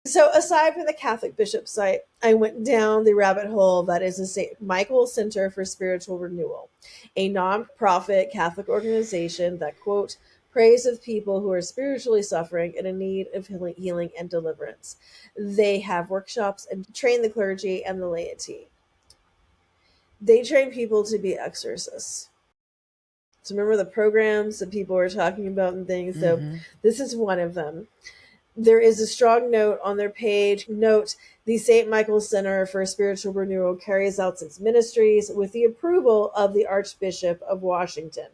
So aside from the Catholic bishop site, I went down the rabbit hole that is the St. Michael Center for Spiritual Renewal, a nonprofit Catholic organization that, quote, prays with people who are spiritually suffering and in need of healing and deliverance. They have workshops and train the clergy and the laity. They train people to be exorcists. So remember the programs that people were talking about and things. So this is one of them. There is a strong note on their page. Note, the St. Michael Center for Spiritual Renewal carries out its ministries with the approval of the Archbishop of Washington.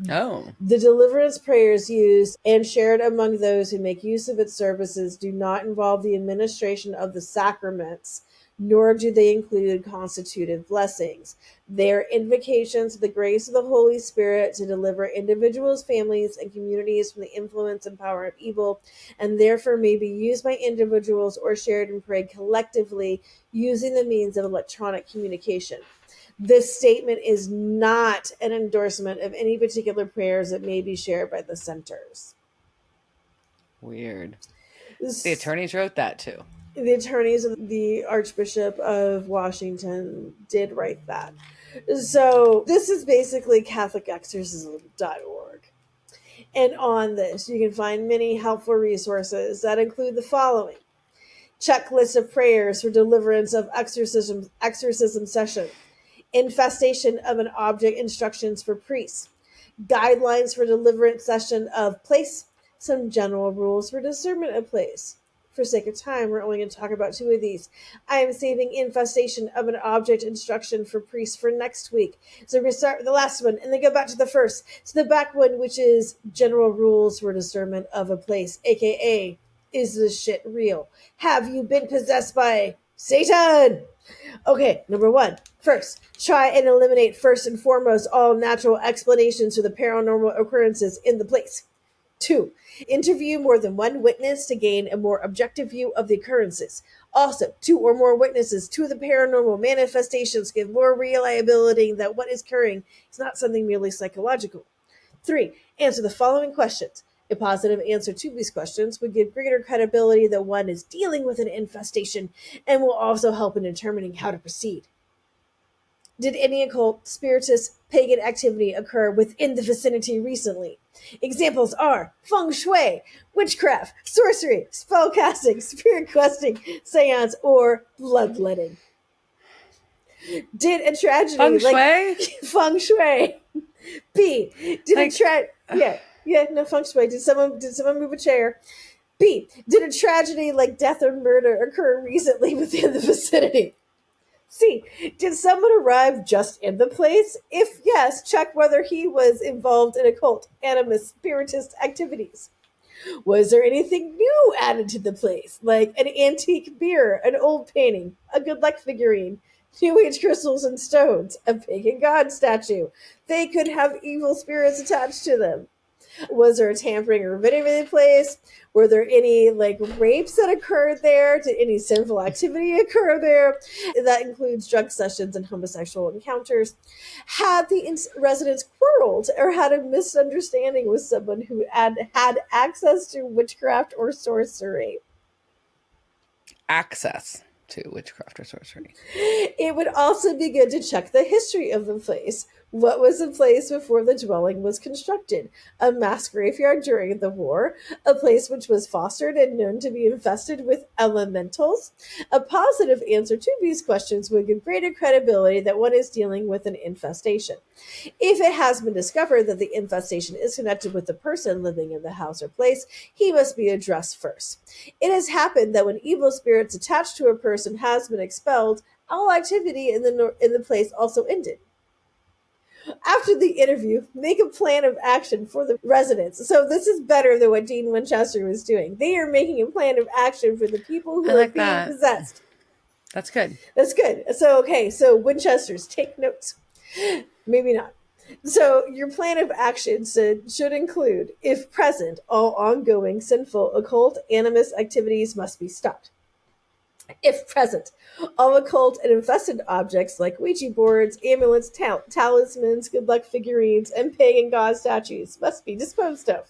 Oh. The deliverance prayers used and shared among those who make use of its services do not involve the administration of the sacraments, nor do they include constitutive blessings. They are invocations of the grace of the Holy Spirit to deliver individuals, families, and communities from the influence and power of evil, and therefore may be used by individuals or shared and prayed collectively using the means of electronic communication. This statement is not an endorsement of any particular prayers that may be shared by the centers. Weird. The attorneys wrote that too. The attorneys of the Archbishop of Washington did write that. So this is basically CatholicExorcism.org. And on this, you can find many helpful resources that include the following: checklist of prayers for deliverance of exorcism session, infestation of an object instructions for priests, guidelines for deliverance session of place, some general rules for discernment of place. For sake of time, we're only going to talk about two of these. I am saving infestation of an object instruction for priests for next week. So we're going to start with the last one and then go back to the first. So the back one, which is general rules for discernment of a place, aka, is this shit real? Have you been possessed by Satan? Okay, number one. First, try and eliminate first and foremost all natural explanations for the paranormal occurrences in the place. 2. Interview more than one witness to gain a more objective view of the occurrences. Also, 2 or more witnesses to the paranormal manifestations give more reliability that what is occurring is not something merely psychological. 3. Answer the following questions. A positive answer to these questions would give greater credibility that one is dealing with an infestation and will also help in determining how to proceed. Did any occult, spiritist, pagan activity occur within the vicinity recently? Examples are feng shui, witchcraft, sorcery, spellcasting, spirit questing, seance, or bloodletting. Did a tragedy Feng shui? like feng shui? B. Did feng shui. Did someone move a chair? B. Did a tragedy like death or murder occur recently within the vicinity? C. Did someone arrive just in the place? If yes, check whether he was involved in occult, animist, spiritist activities. Was there anything new added to the place, like an antique beer, an old painting, a good luck figurine, New Age crystals and stones, a pagan god statue? They could have evil spirits attached to them. Was there a tampering or raiding in the place? Were there any rapes that occurred there? Did any sinful activity occur there? That includes drug sessions and homosexual encounters. Had the residents quarreled or had a misunderstanding with someone who had access to witchcraft or sorcery? Access to witchcraft or sorcery. It would also be good to check the history of the place. What was in place before the dwelling was constructed? A mass graveyard during the war, a place which was fostered and known to be infested with elementals. A positive answer to these questions would give greater credibility that one is dealing with an infestation. If it has been discovered that the infestation is connected with the person living in the house or place, he must be addressed first. It has happened that when evil spirits attached to a person has been expelled, all activity in the place also ended. After the interview, make a plan of action for the residents. So this is better than what Dean Winchester was doing. They are making a plan of action for the people who are being possessed. That's good. That's good. So, okay, so Winchesters, take notes. Maybe not. So your plan of action should include, if present, all ongoing sinful occult animist activities must be stopped. If present, all occult and infested objects like Ouija boards, amulets, talismans, good luck figurines, and pagan god statues must be disposed of.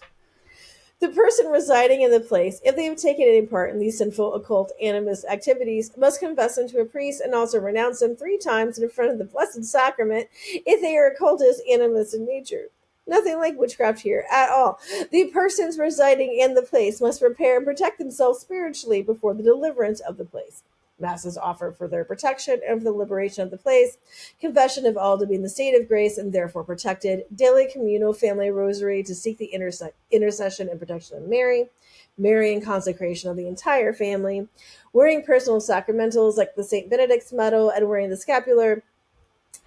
The person residing in the place, if they have taken any part in these sinful occult animist activities, must confess them to a priest and also renounce them 3 times in front of the Blessed Sacrament if they are occultist animist in nature. Nothing like witchcraft here at all. The persons residing in the place must prepare and protect themselves spiritually before the deliverance of the place. Masses offered for their protection and for the liberation of the place. Confession of all to be in the state of grace and therefore protected. Daily communal family rosary to seek the intercession and protection of Mary. Mary and consecration of the entire family. Wearing personal sacramentals like the St. Benedict's medal and wearing the scapular.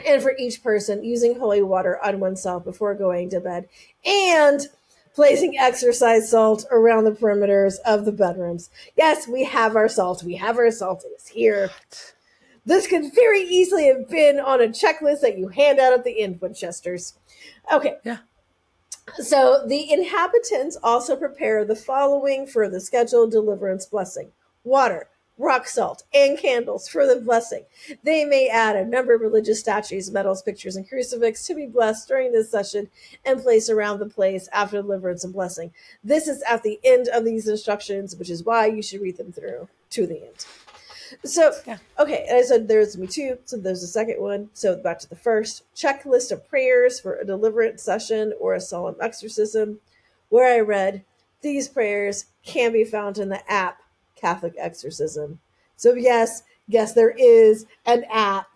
And for each person, using holy water on oneself before going to bed. And placing exorcise salt around the perimeters of the bedrooms. Yes, we have our salt. We have our salt. It is here. This could very easily have been on a checklist that you hand out at the end, Winchesters. Okay. Yeah. So the inhabitants also prepare the following for the scheduled deliverance blessing: water, rock salt, and candles for the blessing. They may add a number of religious statues, medals, pictures, and crucifix to be blessed during this session and placed around the place after deliverance and blessing. This is at the end of these instructions, which is why you should read them through to the end. So, okay, and I said there's me too. So there's the second one. So back to the first checklist of prayers for a deliverance session or a solemn exorcism, where I read these prayers can be found in the app Catholic Exorcism. So yes, there is an app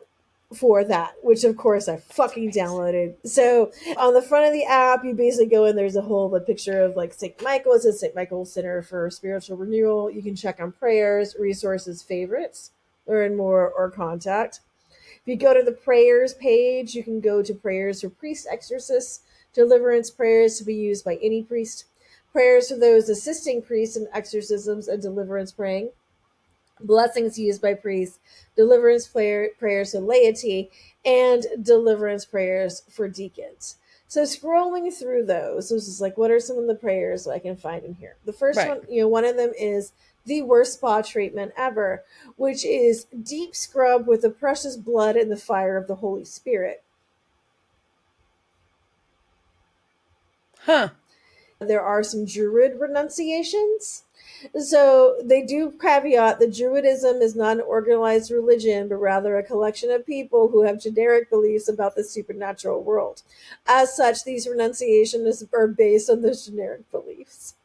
for that, which of course I fucking downloaded. So on the front of the app, you basically go in, there's a whole picture of like St. Michael. It says St. Michael Center for Spiritual Renewal. You can check on prayers, resources, favorites, learn more, or contact. If you go to the prayers page, you can go to prayers for priest exorcists, deliverance prayers to be used by any priest, prayers for those assisting priests in exorcisms and deliverance praying, blessings used by priests, deliverance prayers for laity, and deliverance prayers for deacons. So scrolling through those, this is like, what are some of the prayers I can find in here? The first one, one of them is the worst spa treatment ever, which is deep scrub with the precious blood and the fire of the Holy Spirit. Huh. There are some Druid renunciations. So they do caveat that Druidism is not an organized religion, but rather a collection of people who have generic beliefs about the supernatural world. As such, these renunciations are based on those generic beliefs.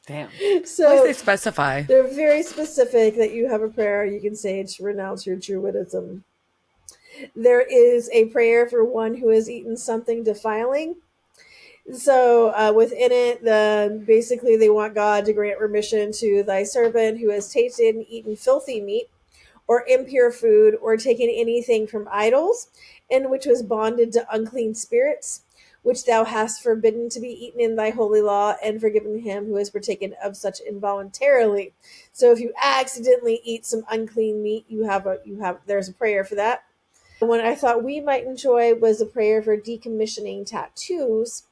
Damn. So at least they specify. They're very specific that you have a prayer you can say to renounce your Druidism. There is a prayer for one who has eaten something defiling. So within it, basically they want God to grant remission to thy servant who has tasted and eaten filthy meat or impure food or taken anything from idols, and which was bonded to unclean spirits, which thou hast forbidden to be eaten in thy holy law, and forgiven him who has partaken of such involuntarily. So if you accidentally eat some unclean meat, there's a prayer for that. One I thought we might enjoy was a prayer for decommissioning tattoos.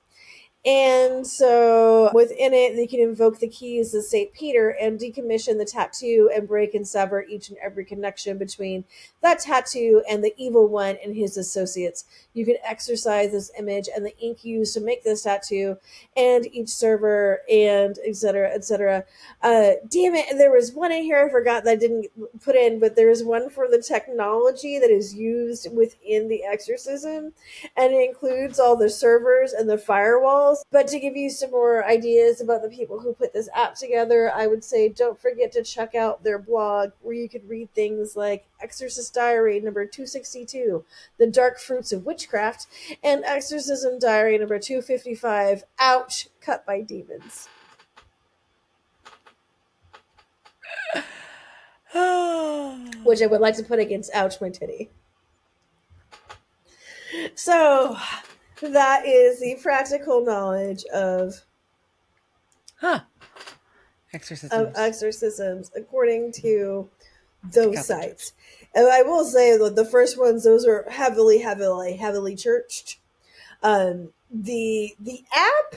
And so within it, they can invoke the keys of St. Peter and decommission the tattoo and break and sever each and every connection between that tattoo and the evil one and his associates. You can exorcise this image and the ink used to make this tattoo and each server and et cetera, et cetera. Damn it. There was one in here I forgot that I didn't put in, but there is one for the technology that is used within the exorcism, and it includes all the servers and the firewalls. But to give you some more ideas about the people who put this app together, I would say don't forget to check out their blog where you could read things like Exorcist Diary number 262, The Dark Fruits of Witchcraft, and Exorcism Diary number 255, Ouch, Cut by Demons. Which I would like to put against Ouch, My Titty. So that is the practical knowledge of exorcisms according to those sites. And I will say that the first ones, those are heavily churched. The app,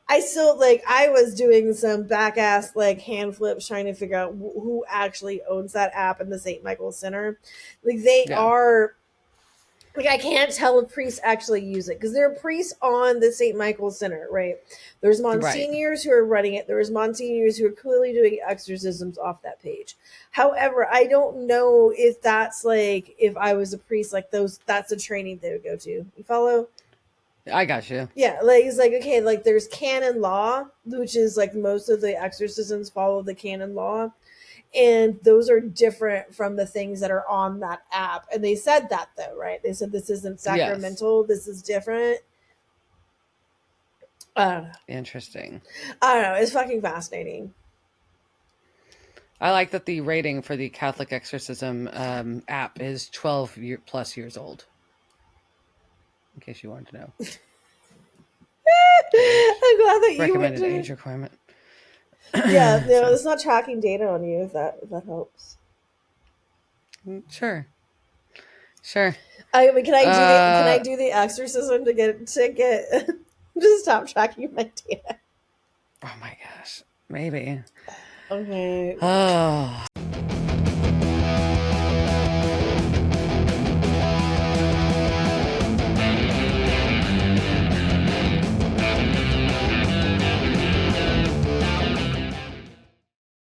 I still I was doing some back ass hand flips trying to figure out who actually owns that app in the St. Michael Center. They are like I can't tell if priests actually use it because there are priests on the St. Michael Center, right? There's monsignors who are running it. There's monsignors who are clearly doing exorcisms off that page. However, I don't know if that's like if I was a priest, like those that's a training they would go to. You follow? I got you. Yeah, like it's like okay, like there's canon law, which is like most of the exorcisms follow the canon law. And those are different from the things that are on that app. And they said that though, right? They said this isn't sacramental. Yes. This is different. I don't know. Interesting. I don't know. It's fucking fascinating. I like that the rating for the Catholic Exorcism app is 12 plus years old. In case you wanted to know. I'm glad that you recommended age requirement. Yeah, no, it's not tracking data on you if that helps. Sure. I mean, can I do the exorcism to get just stop tracking my data? Oh my gosh, maybe. Okay. Oh,